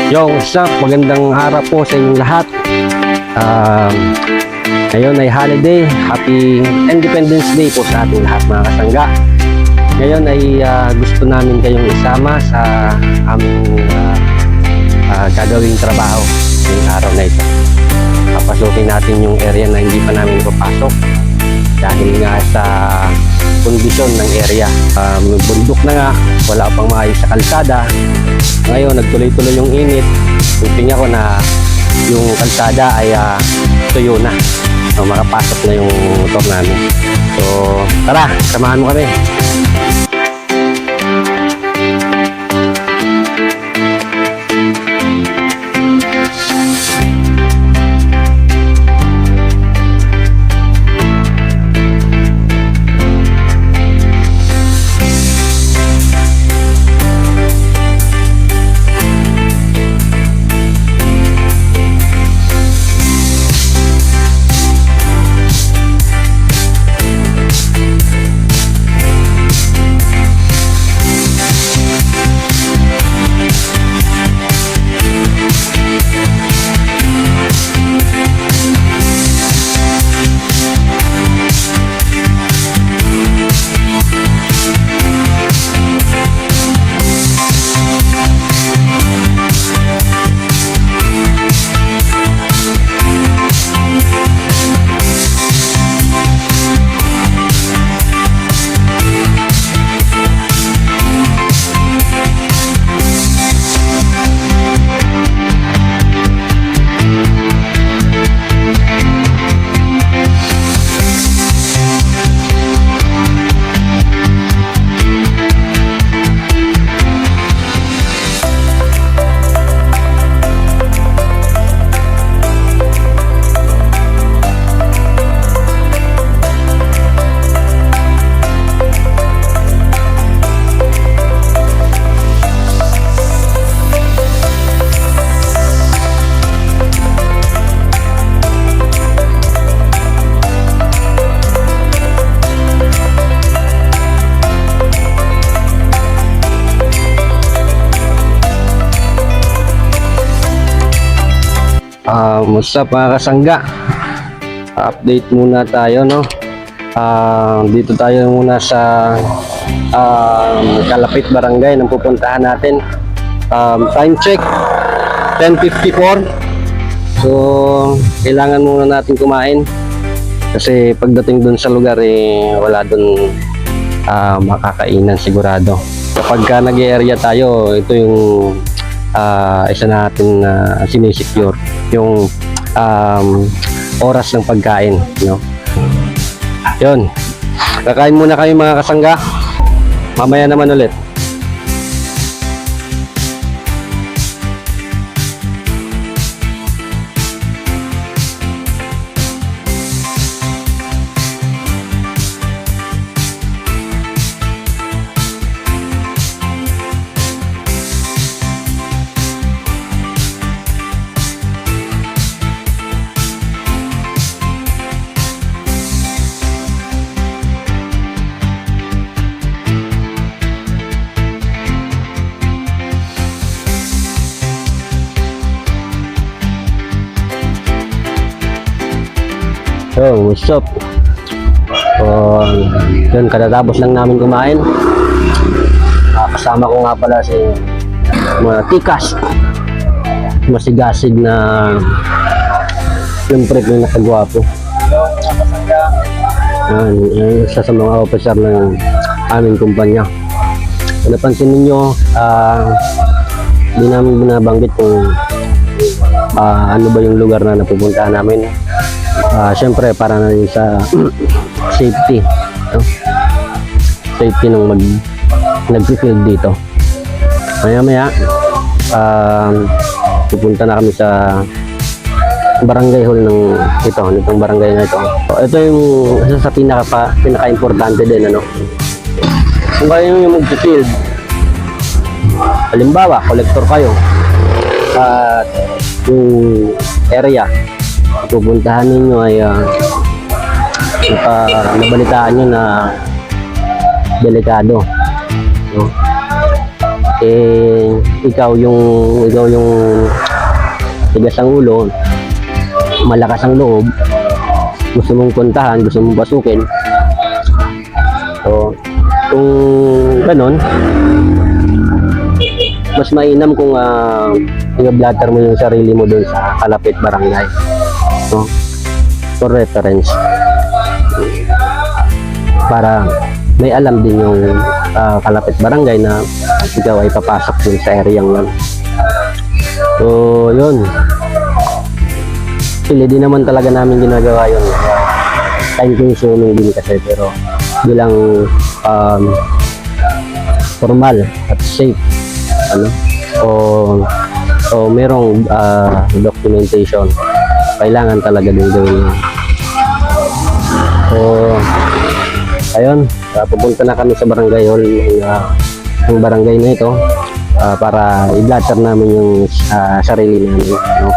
Yo, what's up? Magandang araw po sa inyong lahat. Ngayon ay holiday. Happy Independence Day po sa ating lahat mga kasangga. Ngayon ay gusto namin kayong isama sa aming gagawing trabaho ngayong araw na ito. Papasukin natin yung area na hindi pa namin papasok dahil nga sa kondisyon ng area. Bundok na nga, wala pang maayos sa kalsada. Ngayon nagtuloy-tuloy yung init. Tingnan ko na yung kalsada ay tuyo na. So, makapasok na yung motor namin. So tara, samahan mo kami. What's up mga kasangga? Update muna tayo, no? Dito tayo muna sa Kalapit Barangay nang pupuntahan natin. Time check 10:54. So kailangan muna natin kumain kasi pagdating dun sa lugar wala dun makakainan sigurado. Kapag nag-area tayo, ito yung isa natin sinisecure yung oras ng pagkain, no? Yun, kakain muna kami mga kasangga, mamaya naman ulit. So, what's up? Yun, katatapos lang namin kumain. Kasama ko nga pala si mga tikas, masigasig na siyempre na nakagwapo. Isa sa mga officer ng aming kumpanya. Kung napansin ninyo, hindi namin binabanggit kung ano ba yung lugar na napupuntahan namin. Siyempre para na rin sa safety, no? Safety nung nag-field dito. Maya pupunta na kami sa barangay hall nitong barangay na ito. Ito yung isa sa pinaka-importante din, ano? Kung kayo yung mag-field, halimbawa collector kayo at yung area pupuntahan ninyo ay nabalitaan nyo na delikado, no? eh ikaw yung tigas ang ulo, malakas ang loob, gusto mong puntahan, gusto mong basukin. So kung ganon, mas mainam kung i-blatter mo yung sarili mo doon sa kalapit barangay, no? For reference, para may alam din yung kalapit barangay na ikaw ay papasok dun sa area yun. So yun, actually di naman talaga namin ginagawa yun, time consuming din kasi, pero bilang formal at safe, ano, o merong documentation, kailangan talaga din gawin yun. So ayun, pupunta na kami sa barangay hall ng barangay na ito, para i-blatter namin yung sarili namin, no?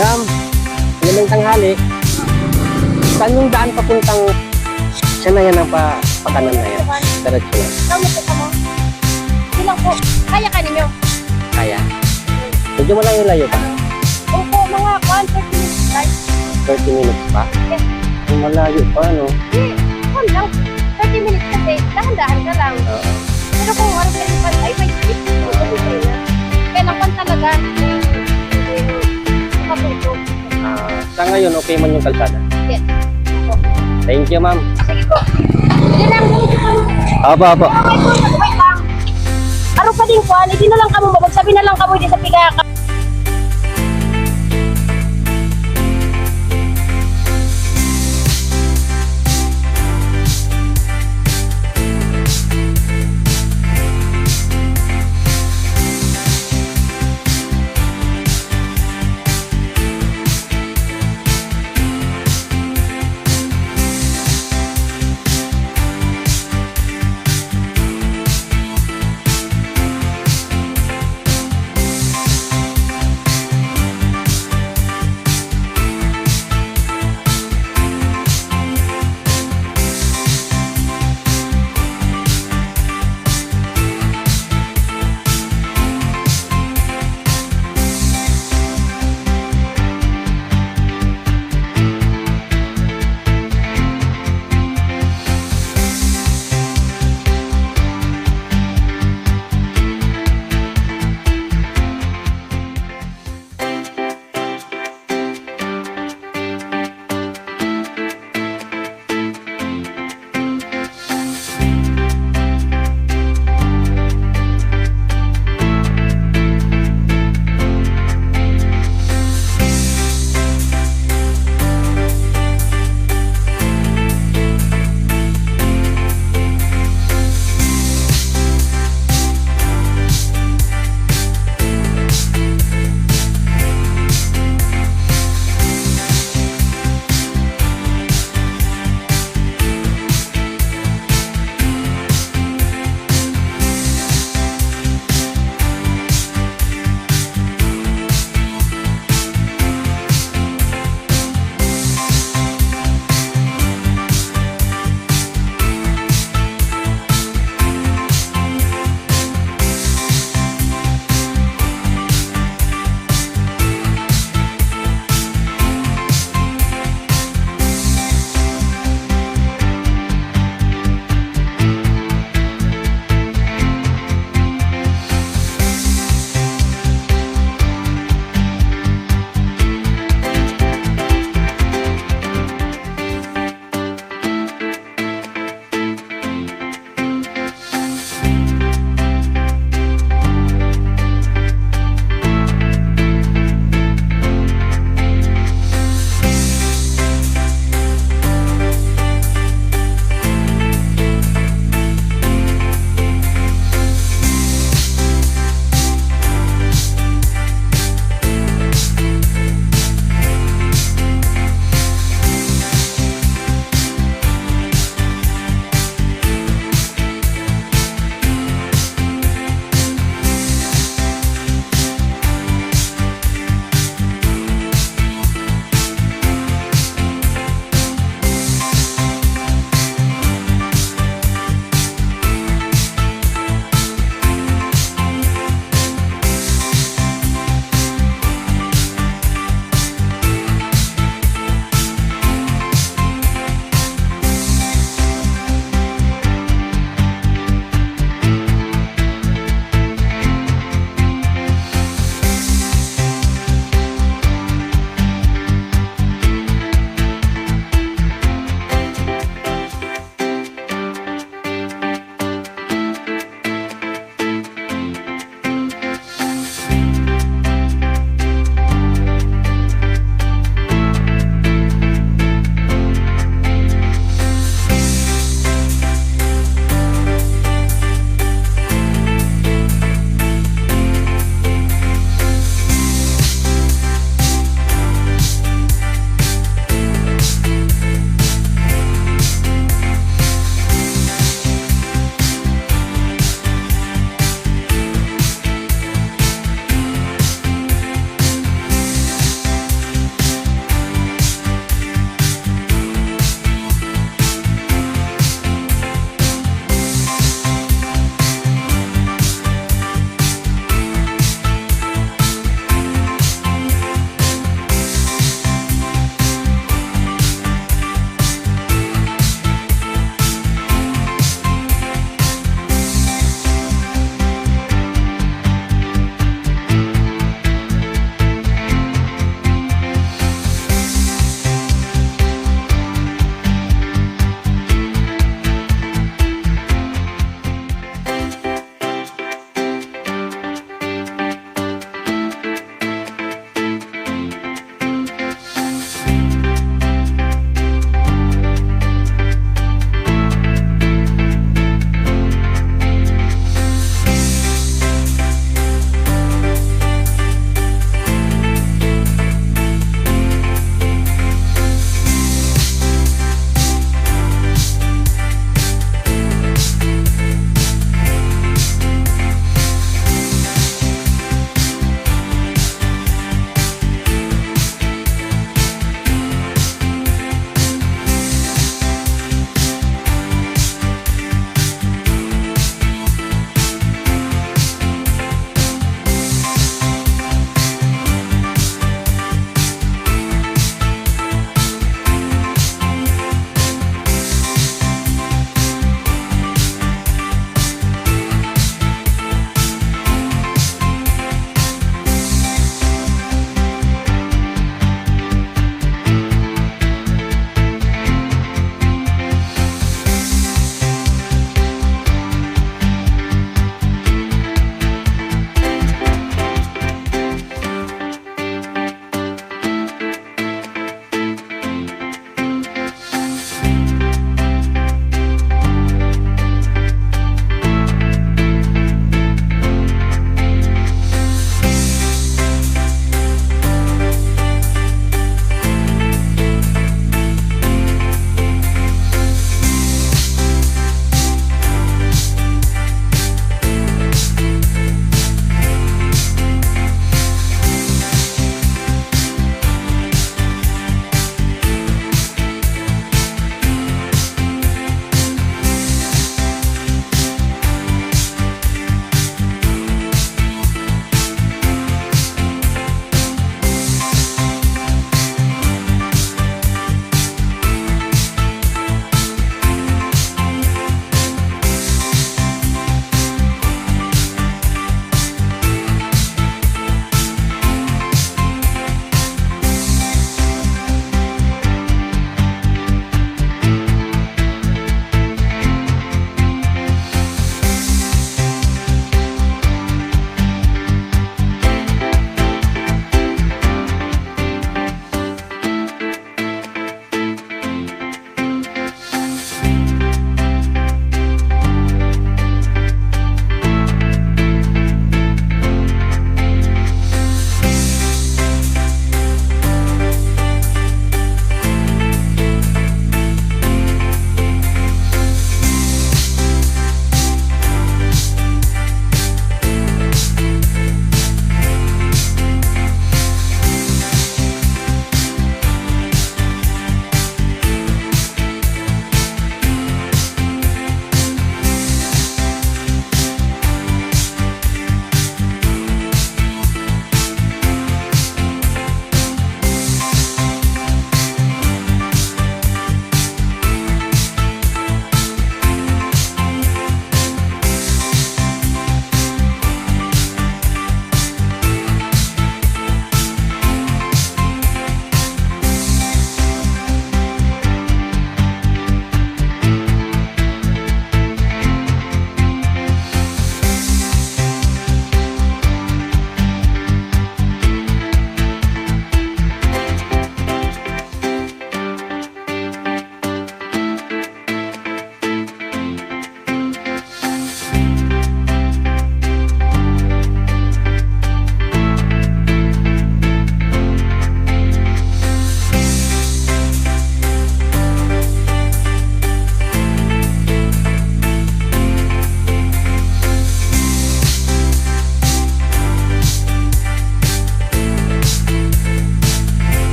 Ma'am, magandang tanghali. Saan yung daan papuntang, saan na yan ang pakanan na yan? Diretso yan. Tama po ka mo. Ilang po. Kaya ka ninyo? Kaya? Medyo malayo-layo pa. Opo, mga 130 minutes drive. 30 minutes pa? Yes. Malayo pa, no? Hindi, lang. 30 minutes kasi, dahan-dahan ka lang. Pero kung ano ka rin ay may trip. Kailan pa talaga, makabuto. Sa ngayon, okay man yung kalsada? Yes. Opo. Thank you, ma'am. Sige po. Hindi lang, Apo. wait lang. Araw pa din po, hindi na lang kamo magsabi na lang kamo hindi sa piga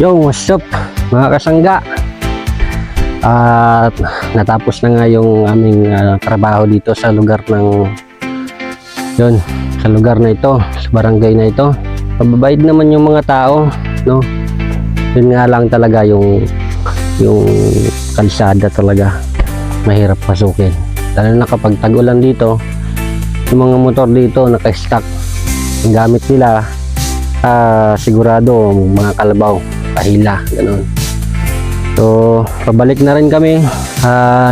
Yo, what's up mga kasangga? At natapos na nga yung aming trabaho dito sa lugar ng sa lugar na ito, sa barangay na ito. Mababait naman yung mga tao, no? Yun nga lang talaga yung kalsada talaga mahirap pasukin. Lalo na kapag tag-ulan dito, yung mga motor dito naka-stack. Ang gamit nila sigurado mga kalabaw, pahila, ganun. So pabalik na rin kami,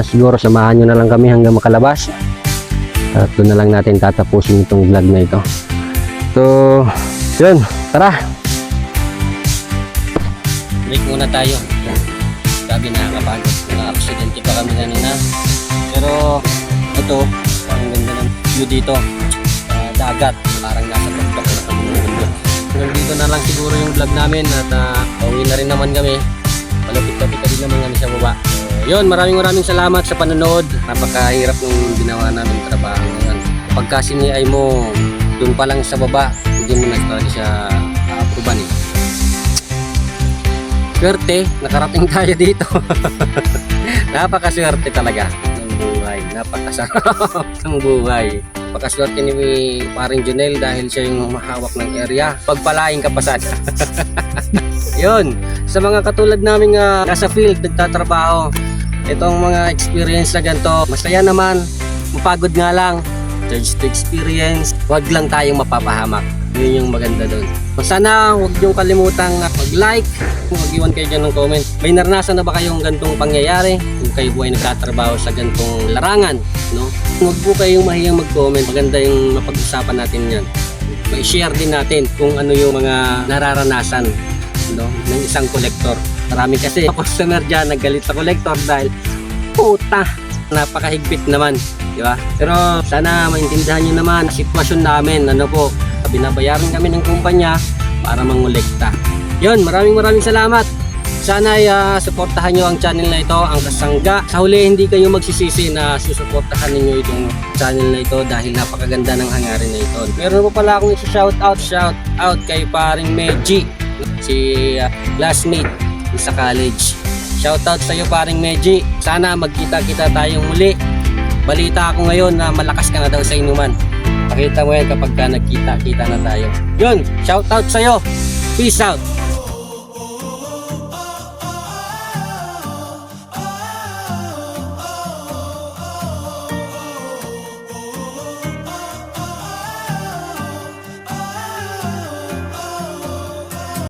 siguro samahan nyo na lang kami hanggang makalabas at doon na lang natin tatapusin itong vlog na ito. So yun, tara, break muna tayo. Sabi nakakapagod, na-aksidente pa kami kanina, pero ito ang ganda ng view dito, dagat, parang nasa tuktok na kami ng mundo. Dito na lang siguro yung vlog namin at pauwi na rin naman kami. Malapit-lapit na din naman kami sa baba. Yun, maraming salamat sa panonood. Napakahirap nung ginawa namin trabaho ngayon. Pagka siniay mo dun pa lang sa baba, hindi mo na siya apruban eh. Swerte, nakarating tayo dito. Napakaswerte talaga ng buhay. Napakasarap ng buhay. Napakaswerte ni paring Jonel dahil siya yung mahawak ng area. Pagpalaing ka pa sana. Yun, sa mga katulad naming nasa field, nagtatrabaho, itong mga experience na ganito, masaya naman, mapagod nga lang, charge to experience, wag lang tayong mapapahamak. Yun yung maganda doon. Sana huwag niyong kalimutang mag-like, mag-iwan kayo dyan ng comment. May naranasan na ba kayong gantong pangyayari? Kung kayo po ay nagtatrabaho sa gantong larangan, no? Huwag po kayong mahiyang mag-comment. Maganda yung mapag-usapan natin yan. May share din natin kung ano yung mga nararanasan, no, ng isang kolektor. Marami kasi customer dyan naggalit sa kolektor dahil puta, napakahigpit naman, di ba? Pero sana maintindihan nyo naman ang sitwasyon namin. Ano po, binabayaran kami ng kumpanya para mangolekta. Yun, maraming salamat. Sana ay suportahan nyo ang channel na ito, ang Kasangga. Sa huli, hindi kayo magsisisi na susuportahan ninyo itong channel na ito dahil napakaganda ng hangarin na ito. Meron po pala akong shout out kay paring Meji, si classmate sa college. Shout out sa iyo paring Meji. Sana magkita-kita tayong muli. Balita ako ngayon na malakas ka na daw sa inuman. Pakita mo yan kapag nagkita-kita na tayo. Yun, shout out sa iyo. Peace out.